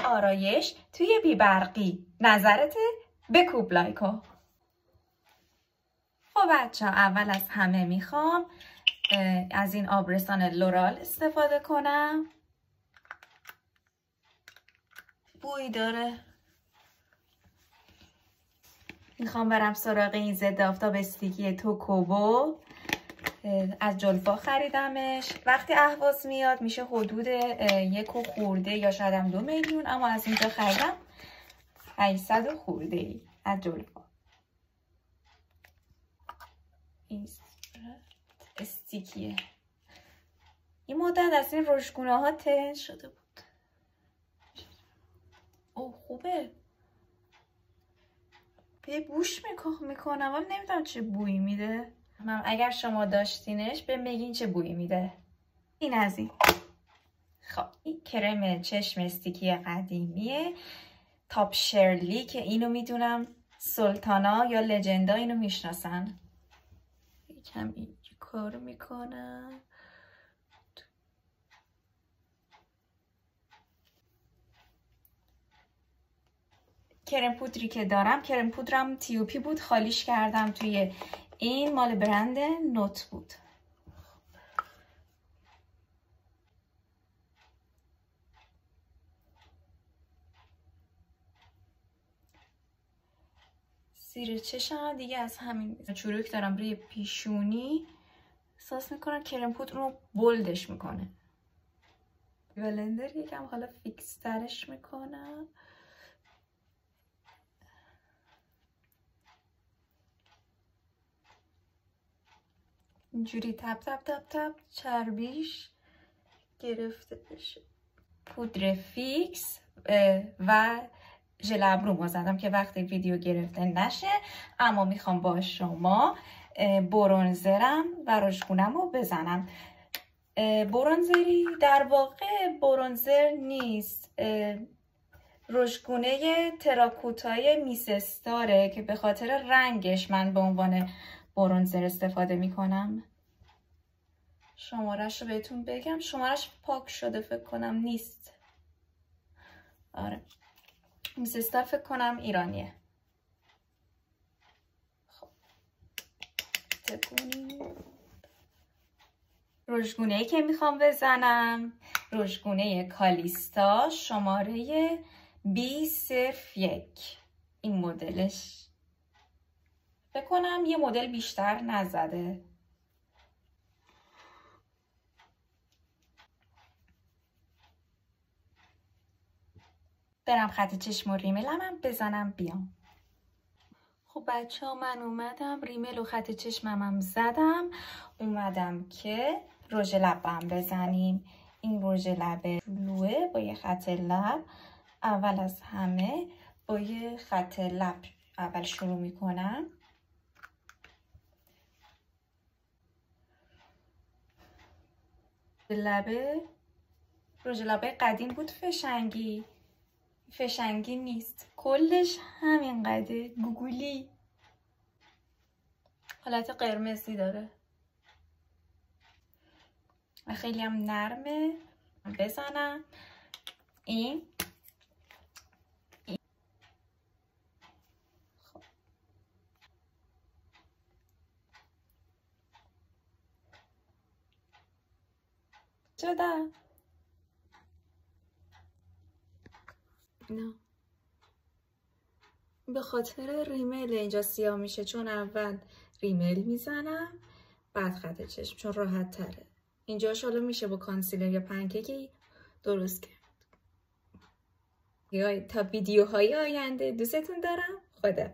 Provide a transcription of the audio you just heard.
آرایش توی بیبرقی. نظرته؟ بکوب لایکو. خب بچه ها، اول از همه میخوام از این آبرسان لورال استفاده کنم. بوی داره. میخوام برم سراغ این ضد آفتاب استیکی توکوبو. از جلفا خریدمش. وقتی اهواز میاد میشه حدود 1 خورده یا شاید هم 2 میلیون، اما از اینجا خریدم 800 خورده ای از جلفا. این استیکیه. این مدت از این رشگونه ها ترند شده بود. اوه خوبه. به بوش میکنم ولی نمیدونم چه بویی میده. اگر شما داشتینش بهم بگین چه بویی میده. این از این. خب این کرم چشم استیکی قدیمیه تاپ شرلی که اینو میدونم سلطانا یا لجندا اینو میشناسن. یکم این کارو میکنم. کرم پودری که دارم، کرم پودرم تیوپی بود، خالیش کردم توی این مال برند نوت بود. زیر چشم دیگه از همین چروک دارم روی پیشونی. احساس میکنم کرم پودر رو بولدش میکنه. بلندر یکم حالا فیکس ترش میکنم. اینجوری تپ تپ تپ تپ چربیش گرفته بشه. پودر فیکس و ژل ابرومو زدم که وقتی ویدیو گرفته نشه، اما میخوام با شما برونزرم و رشگونم رو بزنم. برونزری در واقع برونزر نیست، رشگونه تراکوتای میس استاره که به خاطر رنگش من به عنوان برونزر استفاده میکنم. شمارش رو بهتون بگم. شمارش پاک شده فکر کنم نیست. آره میس استار فکر کنم ایرانیه. خب تکونیم. رشگونه‌ای که میخوام بزنم رشگونه کالیستا شماره B01. این مدلش فکر کنم یه مدل بیشتر نزده. برم خط چشم و ریملم بزنم بیام. خب بچه ها من اومدم ریمل و خط چشمم زدم. اومدم که رژ لبم بزنیم. این رژ لب لوه با یه خط لب. اول از همه با یه خط لب اول شروع میکنم. رژ لبه قدیم بود فشنگی نیست، کلش همین قده گوگولی، حالت قرمزی داره و خیلی هم نرمه. بزنم این خب. شده نه به خاطر ریمل اینجا سیاه میشه، چون اول ریمل میزنم بعد خط چشم، چون راحت تره. اینجاش حالا میشه با کانسیلر یا پنکیکی درست کرد. یا تا ویدیوهای آینده دوستتون دارم. خدا